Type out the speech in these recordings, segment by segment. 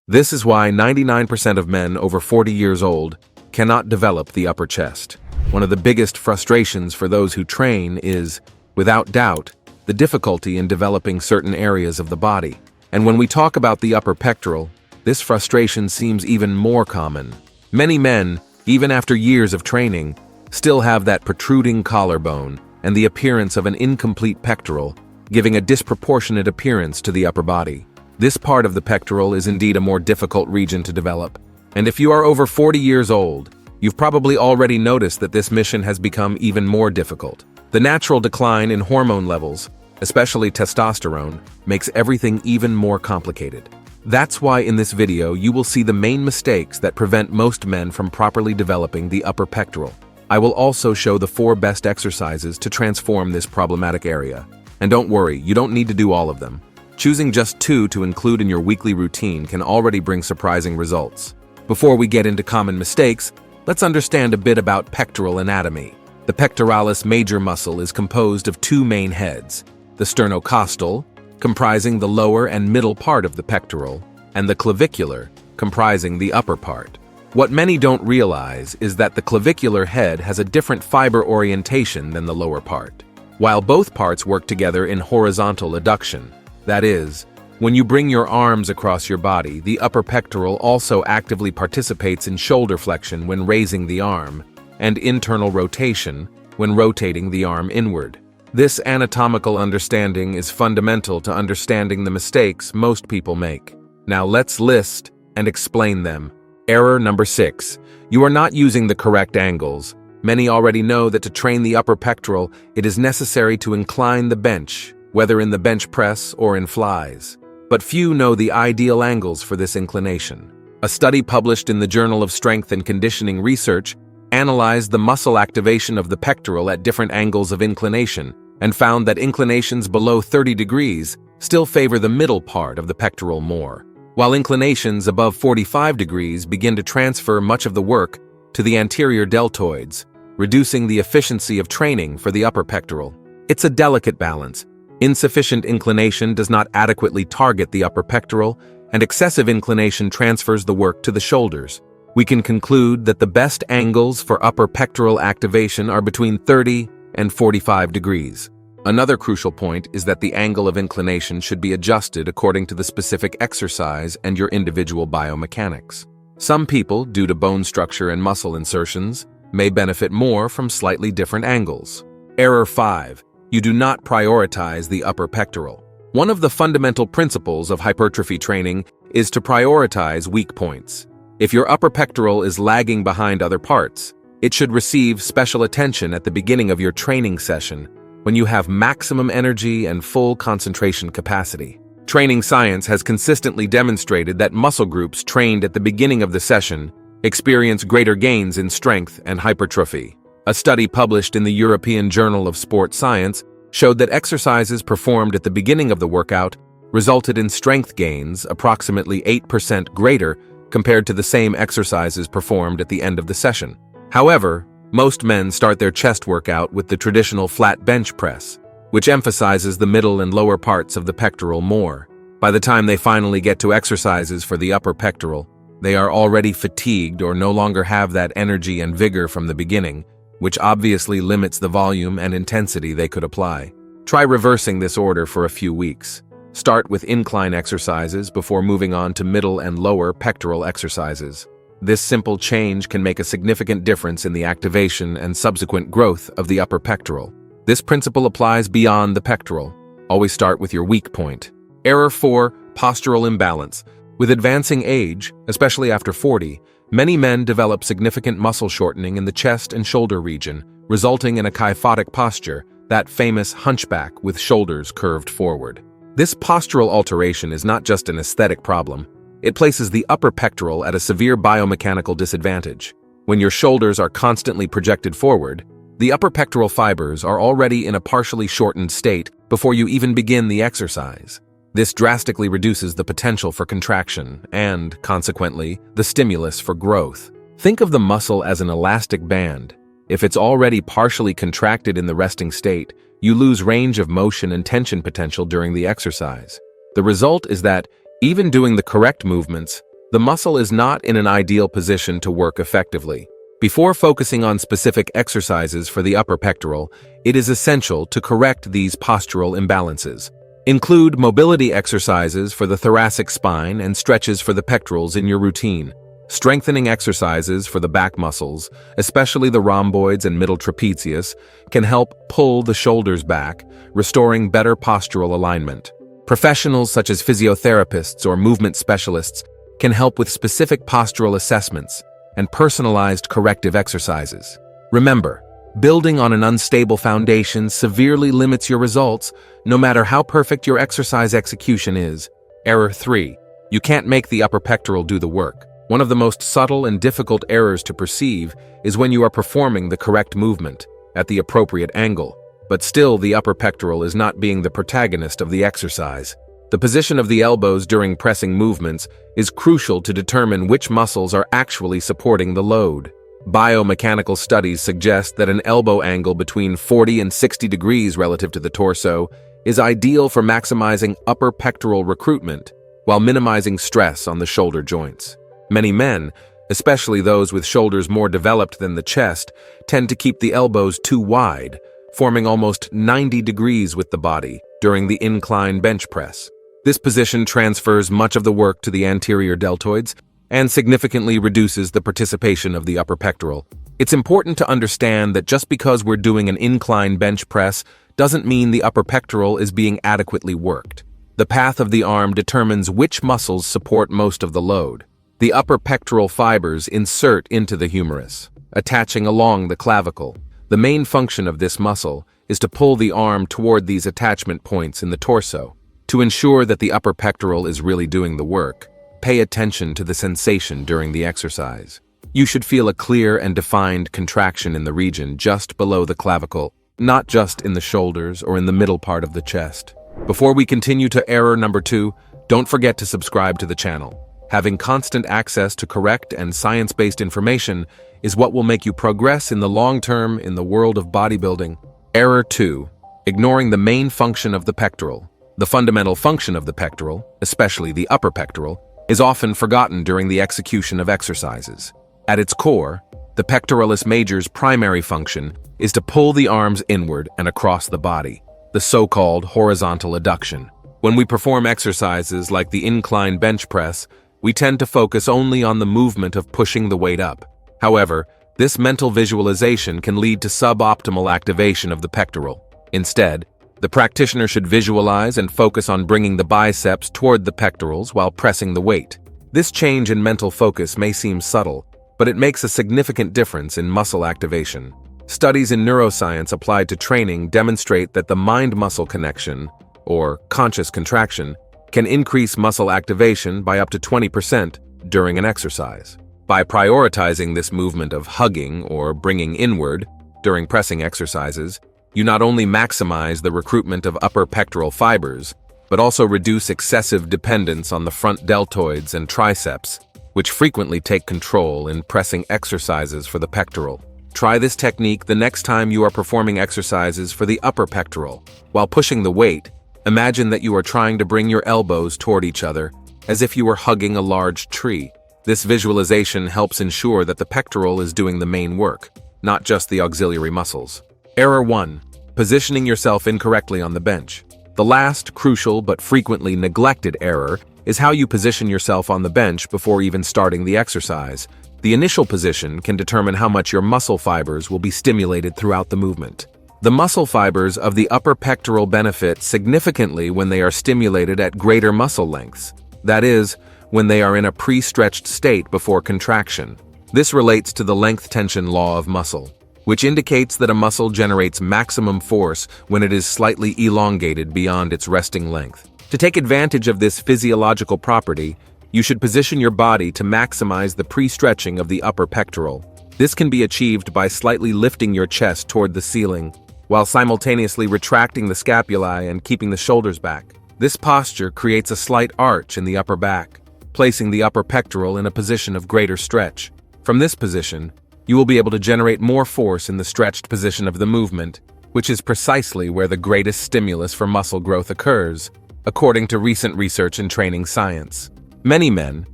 This is why 99% of men over 40 years old cannot develop the upper chest. One of the biggest frustrations for those who train is, without doubt, the difficulty in developing certain areas of the body. And when we talk about the upper pectoral, this frustration seems even more common. Many men, even after years of training, still have that protruding collarbone and the appearance of an incomplete pectoral, giving a disproportionate appearance to the upper body. This part of the pectoral is indeed a more difficult region to develop. And if you are over 40 years old, you've probably already noticed that this mission has become even more difficult. The natural decline in hormone levels, especially testosterone, makes everything even more complicated. That's why in this video you will see the main mistakes that prevent most men from properly developing the upper pectoral. I will also show the 4 best exercises to transform this problematic area. And don't worry, you don't need to do all of them. Choosing just 2 to include in your weekly routine can already bring surprising results. Before we get into common mistakes, let's understand a bit about pectoral anatomy. The pectoralis major muscle is composed of 2 main heads, the sternocostal, comprising the lower and middle part of the pectoral, and the clavicular, comprising the upper part. What many don't realize is that the clavicular head has a different fiber orientation than the lower part. While both parts work together in horizontal adduction, that is, when you bring your arms across your body, the upper pectoral also actively participates in shoulder flexion when raising the arm, and internal rotation when rotating the arm inward. This anatomical understanding is fundamental to understanding the mistakes most people make. Now let's list and explain them. Error number 6. You are not using the correct angles. Many already know that to train the upper pectoral, it is necessary to incline the bench, whether in the bench press or in flies. But few know the ideal angles for this inclination. A study published in the Journal of Strength and Conditioning Research analyzed the muscle activation of the pectoral at different angles of inclination and found that inclinations below 30 degrees still favor the middle part of the pectoral more, while inclinations above 45 degrees begin to transfer much of the work to the anterior deltoids, reducing the efficiency of training for the upper pectoral. It's a delicate balance. Insufficient inclination does not adequately target the upper pectoral, and excessive inclination transfers the work to the shoulders. We can conclude that the best angles for upper pectoral activation are between 30 and 45 degrees. Another crucial point is that the angle of inclination should be adjusted according to the specific exercise and your individual biomechanics. Some people, due to bone structure and muscle insertions, may benefit more from slightly different angles. Error 5. You do not prioritize the upper pectoral. One of the fundamental principles of hypertrophy training is to prioritize weak points. If your upper pectoral is lagging behind other parts, it should receive special attention at the beginning of your training session when you have maximum energy and full concentration capacity. Training science has consistently demonstrated that muscle groups trained at the beginning of the session experience greater gains in strength and hypertrophy. A study published in the European Journal of Sports Science showed that exercises performed at the beginning of the workout resulted in strength gains approximately 8% greater compared to the same exercises performed at the end of the session. However, most men start their chest workout with the traditional flat bench press, which emphasizes the middle and lower parts of the pectoral more. By the time they finally get to exercises for the upper pectoral, they are already fatigued or no longer have that energy and vigor from the beginning, which obviously limits the volume and intensity they could apply. Try reversing this order for a few weeks. Start with incline exercises before moving on to middle and lower pectoral exercises. This simple change can make a significant difference in the activation and subsequent growth of the upper pectoral. This principle applies beyond the pectoral. Always start with your weak point. Error 4. Postural imbalance. With advancing age, especially after 40, many men develop significant muscle shortening in the chest and shoulder region, resulting in a kyphotic posture, that famous hunchback with shoulders curved forward. This postural alteration is not just an aesthetic problem. It places the upper pectoral at a severe biomechanical disadvantage. When your shoulders are constantly projected forward, the upper pectoral fibers are already in a partially shortened state before you even begin the exercise. This drastically reduces the potential for contraction and, consequently, the stimulus for growth. Think of the muscle as an elastic band. If it's already partially contracted in the resting state, you lose range of motion and tension potential during the exercise. The result is that, even doing the correct movements, the muscle is not in an ideal position to work effectively. Before focusing on specific exercises for the upper pectoral, it is essential to correct these postural imbalances. Include mobility exercises for the thoracic spine and stretches for the pectorals in your routine. Strengthening exercises for the back muscles, especially the rhomboids and middle trapezius, can help pull the shoulders back, restoring better postural alignment. Professionals such as physiotherapists or movement specialists can help with specific postural assessments and personalized corrective exercises. Remember, building on an unstable foundation severely limits your results, no matter how perfect your exercise execution is. Error 3. You can't make the upper pectoral do the work. One of the most subtle and difficult errors to perceive is when you are performing the correct movement at the appropriate angle, but still the upper pectoral is not being the protagonist of the exercise. The position of the elbows during pressing movements is crucial to determine which muscles are actually supporting the load. Biomechanical studies suggest that an elbow angle between 40 and 60 degrees relative to the torso is ideal for maximizing upper pectoral recruitment while minimizing stress on the shoulder joints. Many men, especially those with shoulders more developed than the chest, tend to keep the elbows too wide, forming almost 90 degrees with the body during the incline bench press. This position transfers much of the work to the anterior deltoids and significantly reduces the participation of the upper pectoral. It's important to understand that just because we're doing an incline bench press doesn't mean the upper pectoral is being adequately worked. The path of the arm determines which muscles support most of the load. The upper pectoral fibers insert into the humerus, attaching along the clavicle. The main function of this muscle is to pull the arm toward these attachment points in the torso. To ensure that the upper pectoral is really doing the work, pay attention to the sensation during the exercise. You should feel a clear and defined contraction in the region just below the clavicle, not just in the shoulders or in the middle part of the chest. Before we continue to error number 2, don't forget to subscribe to the channel. Having constant access to correct and science-based information is what will make you progress in the long term in the world of bodybuilding. Error 2. Ignoring the main function of the pectoral. The fundamental function of the pectoral, especially the upper pectoral, is often forgotten during the execution of exercises. At its core, the pectoralis major's primary function is to pull the arms inward and across the body, the so-called horizontal adduction. When we perform exercises like the incline bench press, we tend to focus only on the movement of pushing the weight up. However, this mental visualization can lead to suboptimal activation of the pectoral. Instead, the practitioner should visualize and focus on bringing the biceps toward the pectorals while pressing the weight. This change in mental focus may seem subtle, but it makes a significant difference in muscle activation. Studies in neuroscience applied to training demonstrate that the mind-muscle connection, or conscious contraction, can increase muscle activation by up to 20% during an exercise. By prioritizing this movement of hugging or bringing inward during pressing exercises, you not only maximize the recruitment of upper pectoral fibers, but also reduce excessive dependence on the front deltoids and triceps, which frequently take control in pressing exercises for the pectoral. Try this technique the next time you are performing exercises for the upper pectoral. While pushing the weight, imagine that you are trying to bring your elbows toward each other, as if you were hugging a large tree. This visualization helps ensure that the pectoral is doing the main work, not just the auxiliary muscles. Error 1. Positioning yourself incorrectly on the bench. The last, crucial but frequently neglected error is how you position yourself on the bench before even starting the exercise. The initial position can determine how much your muscle fibers will be stimulated throughout the movement. The muscle fibers of the upper pectoral benefit significantly when they are stimulated at greater muscle lengths. That is, when they are in a pre-stretched state before contraction. This relates to the length tension law of muscle, which indicates that a muscle generates maximum force when it is slightly elongated beyond its resting length. To take advantage of this physiological property, you should position your body to maximize the pre-stretching of the upper pectoral. This can be achieved by slightly lifting your chest toward the ceiling, while simultaneously retracting the scapulae and keeping the shoulders back. This posture creates a slight arch in the upper back, placing the upper pectoral in a position of greater stretch. From this position, you will be able to generate more force in the stretched position of the movement, which is precisely where the greatest stimulus for muscle growth occurs, according to recent research in training science. Many men,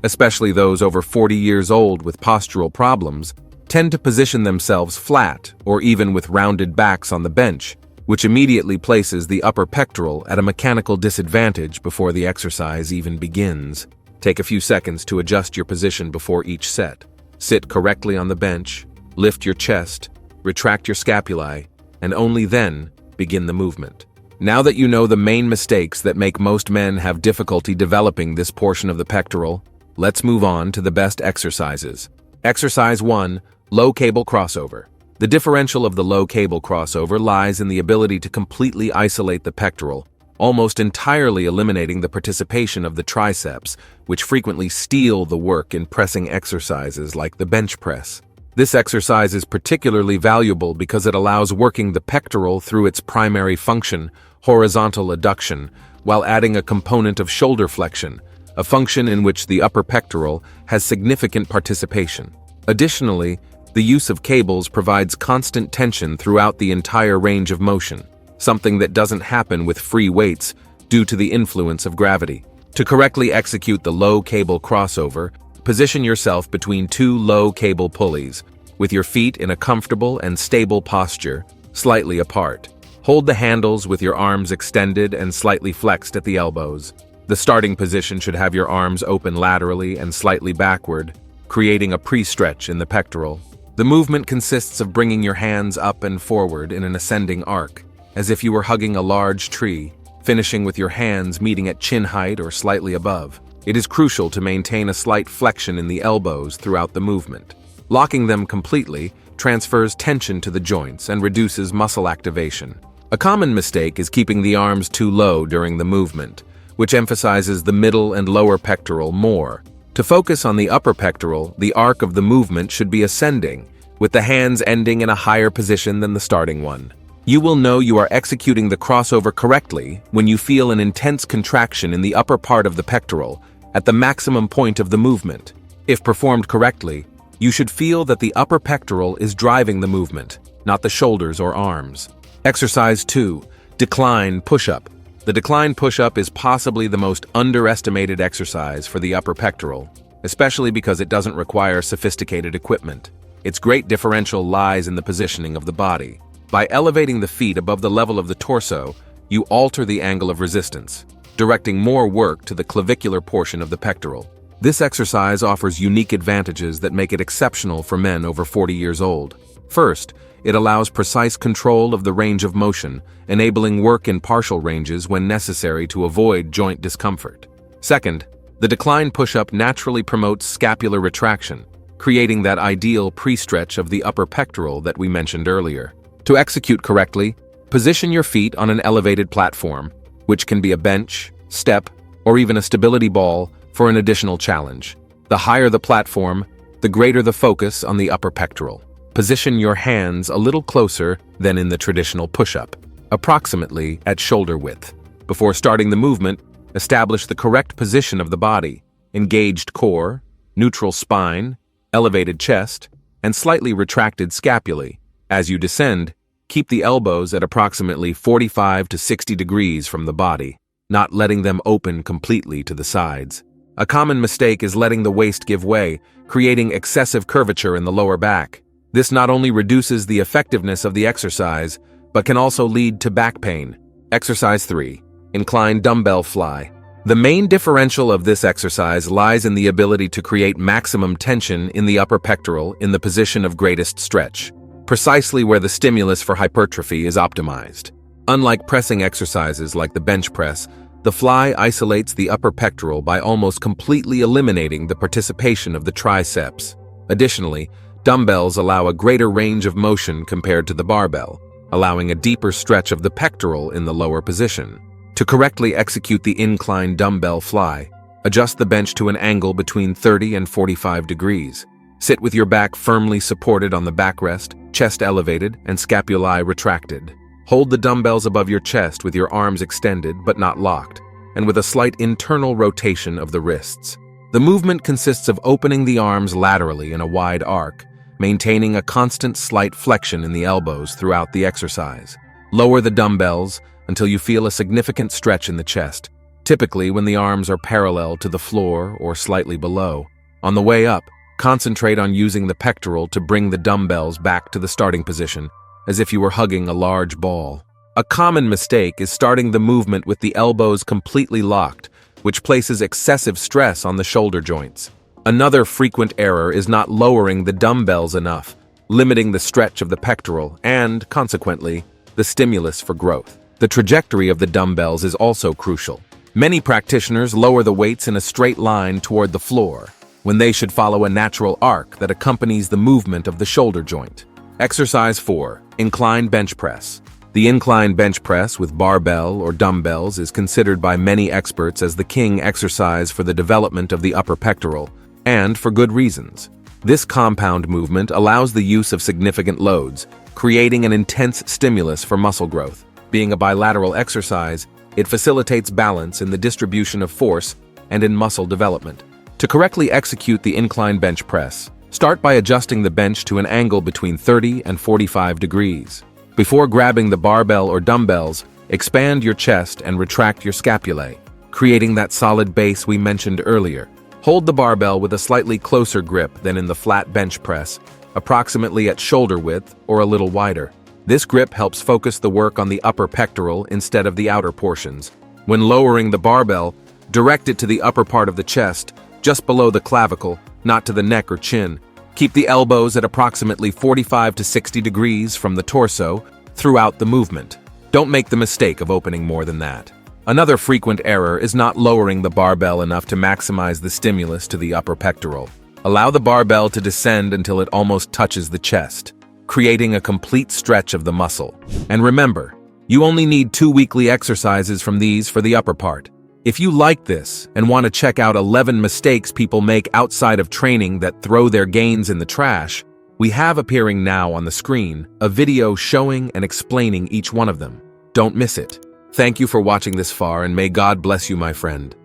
especially those over 40 years old with postural problems, tend to position themselves flat or even with rounded backs on the bench, which immediately places the upper pectoral at a mechanical disadvantage before the exercise even begins. Take a few seconds to adjust your position before each set. Sit correctly on the bench, lift your chest, retract your scapulae, and only then begin the movement. Now that you know the main mistakes that make most men have difficulty developing this portion of the pectoral, let's move on to the best exercises. Exercise 1. Low cable crossover. The differential of the low cable crossover lies in the ability to completely isolate the pectoral, almost entirely eliminating the participation of the triceps, which frequently steal the work in pressing exercises like the bench press. This exercise is particularly valuable because it allows working the pectoral through its primary function, horizontal adduction, while adding a component of shoulder flexion, a function in which the upper pectoral has significant participation. Additionally, the use of cables provides constant tension throughout the entire range of motion, something that doesn't happen with free weights due to the influence of gravity. To correctly execute the low cable crossover, position yourself between two low cable pulleys, with your feet in a comfortable and stable posture, slightly apart. Hold the handles with your arms extended and slightly flexed at the elbows. The starting position should have your arms open laterally and slightly backward, creating a pre-stretch in the pectoral. The movement consists of bringing your hands up and forward in an ascending arc, as if you were hugging a large tree, finishing with your hands meeting at chin height or slightly above. It is crucial to maintain a slight flexion in the elbows throughout the movement. Locking them completely transfers tension to the joints and reduces muscle activation. A common mistake is keeping the arms too low during the movement, which emphasizes the middle and lower pectoral more. To focus on the upper pectoral, the arc of the movement should be ascending, with the hands ending in a higher position than the starting one. You will know you are executing the crossover correctly when you feel an intense contraction in the upper part of the pectoral at the maximum point of the movement. If performed correctly, you should feel that the upper pectoral is driving the movement, not the shoulders or arms. Exercise 2. Decline push-up. The decline push-up is possibly the most underestimated exercise for the upper pectoral, especially because it doesn't require sophisticated equipment. Its great differential lies in the positioning of the body. By elevating the feet above the level of the torso, you alter the angle of resistance, directing more work to the clavicular portion of the pectoral. This exercise offers unique advantages that make it exceptional for men over 40 years old. First, it allows precise control of the range of motion, enabling work in partial ranges when necessary to avoid joint discomfort. Second, the decline push-up naturally promotes scapular retraction, creating that ideal pre-stretch of the upper pectoral that we mentioned earlier. To execute correctly, position your feet on an elevated platform, which can be a bench, step, or even a stability ball for an additional challenge. The higher the platform, the greater the focus on the upper pectoral. Position your hands a little closer than in the traditional push-up, approximately at shoulder width. Before starting the movement, establish the correct position of the body: engaged core, neutral spine, elevated chest, and slightly retracted scapulae. As you descend, keep the elbows at approximately 45 to 60 degrees from the body, not letting them open completely to the sides. A common mistake is letting the waist give way, creating excessive curvature in the lower back. This not only reduces the effectiveness of the exercise, but can also lead to back pain. Exercise 3. Incline dumbbell fly. The main differential of this exercise lies in the ability to create maximum tension in the upper pectoral in the position of greatest stretch, precisely where the stimulus for hypertrophy is optimized. Unlike pressing exercises like the bench press, the fly isolates the upper pectoral by almost completely eliminating the participation of the triceps. Additionally, dumbbells allow a greater range of motion compared to the barbell, allowing a deeper stretch of the pectoral in the lower position. To correctly execute the incline dumbbell fly, adjust the bench to an angle between 30 and 45 degrees. Sit with your back firmly supported on the backrest, chest elevated, and scapulae retracted. Hold the dumbbells above your chest with your arms extended but not locked, and with a slight internal rotation of the wrists. The movement consists of opening the arms laterally in a wide arc, maintaining a constant slight flexion in the elbows throughout the exercise. Lower the dumbbells until you feel a significant stretch in the chest, typically when the arms are parallel to the floor or slightly below. On the way up, concentrate on using the pectoral to bring the dumbbells back to the starting position, as if you were hugging a large ball. A common mistake is starting the movement with the elbows completely locked, which places excessive stress on the shoulder joints. Another frequent error is not lowering the dumbbells enough, limiting the stretch of the pectoral and, consequently, the stimulus for growth. The trajectory of the dumbbells is also crucial. Many practitioners lower the weights in a straight line toward the floor, when they should follow a natural arc that accompanies the movement of the shoulder joint. Exercise 4. Incline bench press. The incline bench press with barbell or dumbbells is considered by many experts as the king exercise for the development of the upper pectoral, and for good reasons. This compound movement allows the use of significant loads, creating an intense stimulus for muscle growth. Being a bilateral exercise, it facilitates balance in the distribution of force and in muscle development. To correctly execute the incline bench press, start by adjusting the bench to an angle between 30 and 45 degrees. Before grabbing the barbell or dumbbells, expand your chest and retract your scapulae, creating that solid base we mentioned earlier. Hold the barbell with a slightly closer grip than in the flat bench press, approximately at shoulder width or a little wider. This grip helps focus the work on the upper pectoral instead of the outer portions. When lowering the barbell, direct it to the upper part of the chest, just below the clavicle, not to the neck or chin. Keep the elbows at approximately 45 to 60 degrees from the torso throughout the movement. Don't make the mistake of opening more than that. Another frequent error is not lowering the barbell enough to maximize the stimulus to the upper pectoral. Allow the barbell to descend until it almost touches the chest, creating a complete stretch of the muscle. And remember, you only need 2 weekly exercises from these for the upper part. If you like this and want to check out 11 mistakes people make outside of training that throw their gains in the trash, we have appearing now on the screen a video showing and explaining each one of them. Don't miss it. Thank you for watching this far, and may God bless you, my friend.